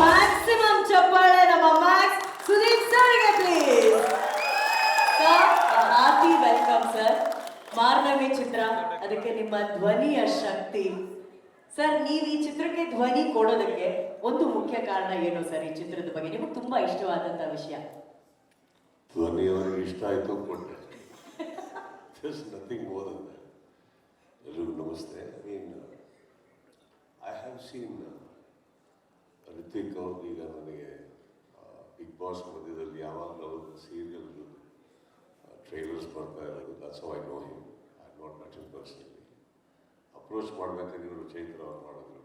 Maximum ಚಪ್ಪಾಳೆ ನಮ್ಮ Max Sudeep ಸರ್ಗೆ ಪ್ಲೀಸ್. Hearty welcome sir. ಮಾರ್ನವಿ ಚಿತ್ರ, ಅದಕ್ಕೆ ನಿಮ್ಮ ಧ್ವನಿಯ ಶಕ್ತಿ. ಸರ್, ನೀವು ಈ ಚಿತ್ರಕ್ಕೆ ಧ್ವನಿ ಕೊಡೋದಕ್ಕೆ ಒಂದು ಮುಖ್ಯ ಕಾರಣ ಏನು ಸರ್? ಈ ಚಿತ್ರದ ಬಗ್ಗೆ ನಿಮಗೆ ತುಂಬಾ ಇಷ್ಟವಾದಂತ ವಿಷಯ? ಧ್ವನಿ ಅವರಿಗೆ ಇಷ್ಟ ಆಯ್ತು ಕೊಟ್ಟೆ. Nothing more than that. ಎಲ್ಲರಿಗೂ ನಮಸ್ತೆ. ಐ ಹ್ಯಾವ್ ಸೀನ್ ರಿತಿಕ್ ಅವ್ರದ್ದು ಈಗ ನನಗೆ ಬಿಗ್ ಬಾಸ್ ಮಧ್ಯದಲ್ಲಿ ಯಾವಾಗಲೂ ಅವ್ರದ್ದು ಸೀರಿಯಲ್ ಟ್ರೈಲರ್ಸ್ ಬರ್ತಾ ಇರೋದು. That's how I know him. I have not met him personally. Approach ಮಾಡಬೇಕಾದ್ರೆ ಇವರು ಚೈತ್ರ ಅವ್ರು ಮಾಡಿದ್ರು.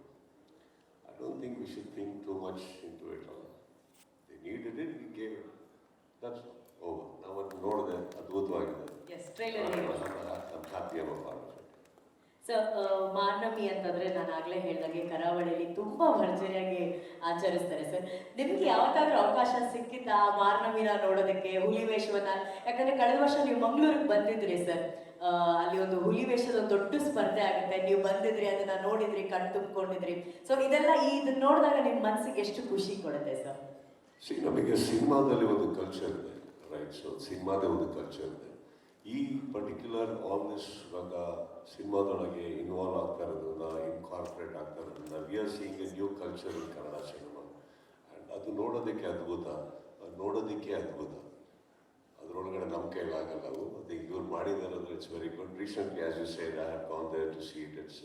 I don't think we should think too much into it ಅಲ್ಲ. They needed it, we gave it. That's over. ನಾವು ಅದು ನೋಡಿದೆ, ಅದ್ಭುತವಾಗಿದೆ. Sir, Marnami ಅಂತಂದ್ರೆ ನಾನು ಆಗ್ಲೇ ಹೇಳ್ದಾಗೆ ಕರಾವಳಿಯಲ್ಲಿ ತುಂಬಾ ಭರ್ಜರಿಯಾಗಿ ಆಚರಿಸ್ತಾರೆ ಸರ್. ನಿಮ್ಗೆ ಯಾವತ್ತಾದ್ರೂ ಅವಕಾಶ ಸಿಕ್ಕಿತ್ತಾ ಮಾರ್ನಮಿನ ನೋಡೋದಕ್ಕೆ, ಹುಲಿ ವೇಷವನ್ನ? ಯಾಕಂದ್ರೆ ಕಳೆದ ವರ್ಷ ನೀವು ಮಂಗಳೂರಿಗೆ ಬಂದಿದ್ರಿ ಸರ್. ಅಲ್ಲಿ ಒಂದು ಹುಲಿ ವೇಷದ ಒಂದು ದೊಡ್ಡ ಸ್ಪರ್ಧೆ ಆಗುತ್ತೆ, ನೀವು ಬಂದಿದ್ರಿ, ಅದನ್ನ ನೋಡಿದ್ರಿ, ಕಣ್ ತುಂಬಿಕೊಂಡಿದ್ರಿ. ಸೊ ಇದೆಲ್ಲ ಇದನ್ನ ನೋಡಿದಾಗ ನಿಮ್ಮ ಮನಸ್ಸಿಗೆ ಎಷ್ಟು ಖುಷಿ ಕೊಡುತ್ತೆ ಸರ್? ನಮಗೆ ಸಿನಿಮಾದಲ್ಲಿ ಒಂದು ಕಲ್ಚರ್ ಇದೆ, ರೈಟ್? ಸೊ ಸಿನಿಮಾದೇ ಒಂದು ಕಲ್ಚರ್ ಇದೆ. ಈ ಪರ್ಟಿಕ್ಯುಲರ್ ಆಲ್ಮೋಸ್ಟ್ ಇವಾಗ ಸಿನಿಮಾದೊಳಗೆ ಇನ್ವಾಲ್ವ್ ಆಗ್ತಾ ಇರೋದನ್ನ, ಇನ್ಕಾರ್ಪೊರೇಟ್ ಆಗ್ತಾ ಇರೋದನ್ನ, we are seeing A new culture in Kannada cinema. And ಅದು ನೋಡೋದಕ್ಕೆ ಅದ್ಭುತ. ಅದರೊಳಗಡೆ ನಮ್ಮ ಕೈಲಾಗಲ್ಲ ಅವು. ಅದು ಇವ್ರು ಮಾಡಿದ್ದಾರೆ ಅಂದರೆ it's very good. Recently as you said, I have gone there to see it. It's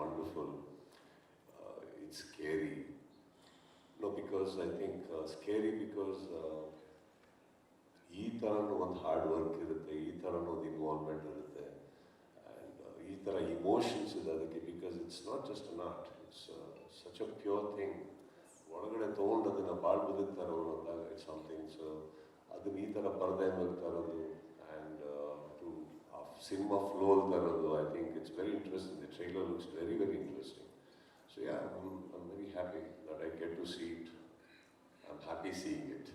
wonderful. It's scary. No, because I think scary because ಈ ಥರನೂ ಒಂದು ಹಾರ್ಡ್ ವರ್ಕ್ ಇರುತ್ತೆ, ಈ ಥರನೂ ಒಂದು ಇನ್ವಾಲ್ವ್ಮೆಂಟ್ ಇರುತ್ತೆ, ಆ್ಯಂಡ್ ಈ ಥರ ಇಮೋಷನ್ಸ್ ಇದೆ ಅದಕ್ಕೆ. Because it's not just an art, it's such a pure thing. ಒಳಗಡೆ ತೊಗೊಂಡು ಅದನ್ನು ಭಾಳ ಬದುಕ್ತಾ ಇರೋರು ಅಂದಾಗ ಇಟ್ಸ್ ಸಮಥಿಂಗ್. ಸೊ ಅದನ್ನು ಈ ಥರ ಪರದೆ ಮೇಲೆ ತರೋದು ಆ್ಯಂಡ್ ಟು ಸಿನಿಮಾ ಫ್ಲೋ ತರೋದು, I think it's very interesting. The trailer looks very very interesting. So yeah, I am very happy that I get to see it. I am happy seeing it.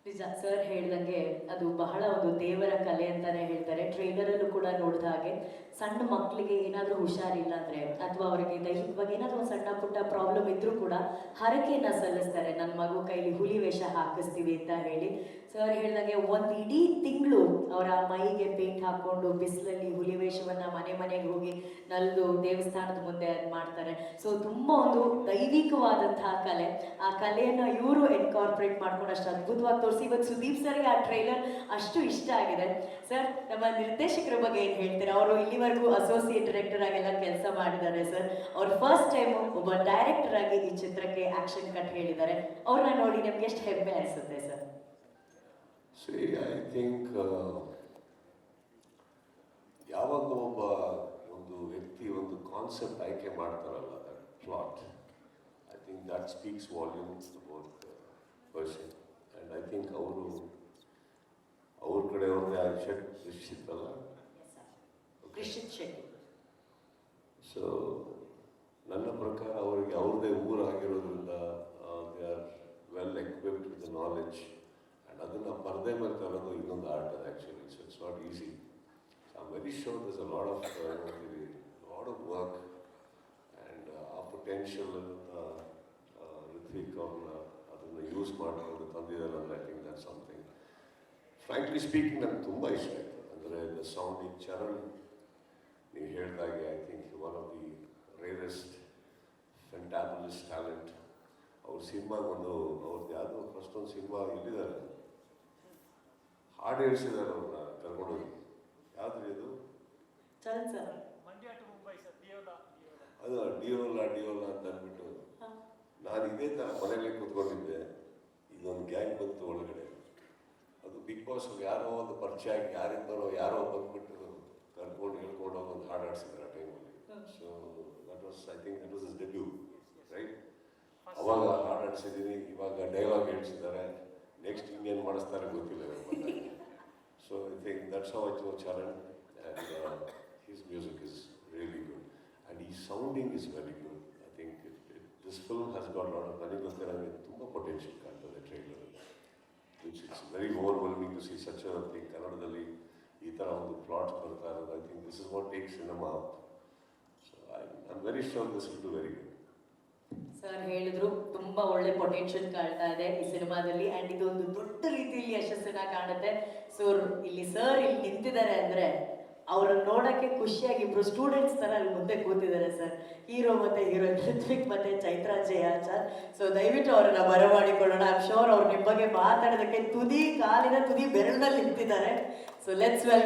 ನಿಜ sir ಹೇಳ್ದಂಗೆ ಅದು ಬಹಳ ಒಂದು ದೇವರ ಕಲೆ ಅಂತಾನೆ ಹೇಳ್ತಾರೆ. ಟ್ರೈಲರಲ್ಲೂ ಕೂಡ ನೋಡಿದ ಹಾಗೆ ಸಣ್ಣ ಮಕ್ಕಳಿಗೆ ಏನಾದರೂ ಹುಷಾರಿಲ್ಲ ಅಂದರೆ, ಅಥವಾ ಅವರಿಗೆ ದೈಹಿಕವಾಗಿ ಏನಾದರೂ ಒಂದು ಸಣ್ಣ ಪುಟ್ಟ ಪ್ರಾಬ್ಲಮ್ ಇದ್ರೂ ಕೂಡ ಹರಕೆಯನ್ನು ಸಲ್ಲಿಸ್ತಾರೆ, ನನ್ನ ಮಗು ಕೈಲಿ ಹುಲಿ ವೇಷ ಹಾಕಿಸ್ತೀವಿ ಅಂತ ಹೇಳಿ. ಸರ್ ಹೇಳ್ದಂಗೆ ಒಂದು ಇಡೀ ತಿಂಗಳು ಅವರ ಮೈಗೆ ಪೇಂಟ್ ಹಾಕ್ಕೊಂಡು ಬಿಸಿಲಲ್ಲಿ ಹುಲಿ ವೇಷವನ್ನು ಮನೆ ಮನೆಗೆ ಹೋಗಿ ನಲ್ದು ದೇವಸ್ಥಾನದ ಮುಂದೆ ಅದು ಮಾಡ್ತಾರೆ. ಸೊ ತುಂಬ ಒಂದು ದೈವಿಕವಾದಂತಹ ಕಲೆ. ಆ ಕಲೆಯನ್ನು ಇವರು ಎನ್ಕಾರ್ಪೊರೇಟ್ ಮಾಡ್ಕೊಂಡು ಅಷ್ಟು ಅದ್ಭುತವಾಗಿ ತೋರಿಸಿ. ಇವತ್ತು ಸುದೀಪ್ ಸರ್ಗೆ ಆ ಟ್ರೈಲರ್ ಅಷ್ಟು ಇಷ್ಟ ಆಗಿದೆ. ಸರ್, ನಮ್ಮ ನಿರ್ದೇಶಕರ ಬಗ್ಗೆ ಏನು ಹೇಳ್ತೀರಾ? ಅವರು ಇಲ್ಲಿವರೆಗೂ ಅಸೋಸಿಯೇಟ್ ಡೈರೆಕ್ಟರ್ ಆಗೆಲ್ಲ ಕೆಲಸ ಮಾಡಿದ್ದಾರೆ ಸರ್. ಅವ್ರು ಫಸ್ಟ್ ಟೈಮ್ ಒಬ್ಬ ಡೈರೆಕ್ಟರ್ ಆಗಿ ಈ ಚಿತ್ರಕ್ಕೆ ಆಕ್ಷನ್ ಕಟ್ ಹೇಳಿದ್ದಾರೆ. ಅವ್ರನ್ನ ನೋಡಿ ನಿಮ್ಗೆ ಎಷ್ಟು ಹೆಮ್ಮೆ ಅನಿಸುತ್ತೆ ಸರ್? See, I think ಯಾವಾಗ ಒಂದು ವ್ಯಕ್ತಿ ಒಂದು ಕಾನ್ಸೆಪ್ಟ್ ಆಯ್ಕೆ ಮಾಡ್ತಾರಲ್ಲ, that plot, I think that speaks volumes about the person. And I think ಅವ್ರ ಕಡೆ ಅವ್ರದ್ದೇ ಇತ್ತಲ್ಲ, ಸೊ ನನ್ನ ಪ್ರಕಾರ ಅವರಿಗೆ ಅವ್ರದ್ದೇ ಊರಾಗಿರೋದ್ರಿಂದ they are well equipped with knowledge. And ಅದನ್ನು ಪರದೆ ಮೇಲೆ ತರೋದು ಇನ್ನೊಂದು ಆರ್ಟ್ ಅದು actually. So it's not easy. So I am very sure this a lot of work and ಆ ಪೊಟೆನ್ಷಿಯಲ್ ರಿತ್ವಿಕ್ ಅವ್ರನ್ನ ಅದನ್ನು ಯೂಸ್ ಮಾಡಿಕೊಂಡು ತಂದಿದ್ದಾರೆ ಅಂದರೆ I think that something. Frankly speaking ನನಗೆ ತುಂಬ ಇಷ್ಟ ಆಯಿತು. ಅಂದರೆ ದ ಸೌಂಡಿಂಗ್ ಚರಣ್ ನೀವು ಹೇಳಿದಾಗೆ, I think one of the rarest fantabulous talent. ಅವ್ರ ಸಿನಿಮಾಗೊಂದು ಅವ್ರದ್ದು ಯಾವುದೋ ಫಸ್ಟ್ ಒಂದು ಸಿನಿಮಾ ಇಲ್ಲಿದ್ದಾರೆ, ಹಾಡು ಹೇಳ್ಸಿದ್ದಾರೆ ಅವ್ರನ್ನ ಕರ್ಕೊಂಡೋಗಿ. ಯಾವ್ದ್ರಿ ಅದು? ಅದು ಡಿಯೋಲಾ ಅಂತ ಅಂದ್ಬಿಟ್ಟು ನಾನು ಇದೇ ಥರ ಮನೇಲಿ ಕೂತ್ಕೊಂಡಿದ್ದೆ. ಇದೊಂದು ಗ್ಯಾಂಗ್ ಬಂತು ಒಳಗಡೆ. ಅದು ಬಿಗ್ ಬಾಸ್ ಯಾರೋ ಒಂದು ಪರಿಚಯ ಆಗಿ ಯಾರಿಂದನೋ ಯಾರೋ ಬಂದ್ಬಿಟ್ಟು ಕರ್ಕೊಂಡು ಹೇಳ್ಕೊಂಡು ಒಂದು ಹಾಡು ಆಡಿಸಿದ್ರು ಆ ಟೈಮಲ್ಲಿ. So that was, I think that was is debut, right? ಅವಾಗ ಹಾಡು ಆಡಿಸಿದ್ದೀನಿ, ಇವಾಗ ಡೈಲಾಗ್ ಹೇಳ್ಸಿದ್ದಾರೆ. ನೆಕ್ಸ್ಟ್ ಇನ್ನೇನು ಮಾಡಿಸ್ತಾರೆ ಗೊತ್ತಿಲ್ಲ. So I think that's how I know Charan. And his music is really good and ಈ sounding is very good. I think this film has got lot of, ನನಗೆ ಗೊತ್ತಿರೋ ತುಂಬ ಪೊಟೆನ್ಷಿಯಲ್ ಕಾಣ್ತದೆ ಟ್ರೈಲರಲ್ಲಿ. It's very overwhelming to see such a thing. ಕನ್ನಡದಲ್ಲಿ ಈ ಥರ ಒಂದು ಪ್ಲಾಟ್ಸ್ ಬರ್ತಾ ಇರೋದು, I think this is what takes cinema up. So I am very sure this will do very good. Sir ಹೇಳಿದ್ರು ತುಂಬಾ ಒಳ್ಳೆ ಪೊಟೆನ್ಷಿಯಲ್ ಕಾಣ್ತಾ ಇದೆ ಈ ಸಿನಿಮಾದಲ್ಲಿ ಅಂಡ್ ಇದು ಒಂದು ದೊಡ್ಡ ರೀತಿಯಲ್ಲಿ ಯಶಸ್ಸನ್ನ ಕಾಣುತ್ತೆ. ಸೊ ಇಲ್ಲಿ ಸರ್ ಇಲ್ಲಿ ನಿಂತಿದ್ದಾರೆ ಅಂದ್ರೆ ಅವ್ರನ್ನ ನೋಡಕ್ಕೆ ಖುಷಿಯಾಗಿ ಇಬ್ರು ಸ್ಟೂಡೆಂಟ್ಸ್ ತರ ಅಲ್ಲಿ ಮುಂದೆ ಕೂತಿದ್ದಾರೆ ಸರ್, ಹೀರೋ ಮತ್ತೆ ಹೀರೋಯಿನ್ ಋತ್ವಿಕ್ ಮತ್ತೆ ಚೈತ್ರ ಜಯಾಚಾರ್. ಸೊ ದಯವಿಟ್ಟು ಅವರನ್ನ ಬರಮಾಡಿಕೊಳ್ಳೋಣ. ಐ ಆಮ್ ಶೋರ್ ಅವ್ರು ನಿಮ್ಮ ಬಗ್ಗೆ ಮಾತಾಡೋದಕ್ಕೆ ತುದಿ ಕಾಲಿನ ತುದಿ ಬೆರಳಿನಲ್ಲಿ ನಿಂತಿದ್ದಾರೆ. So let's welcome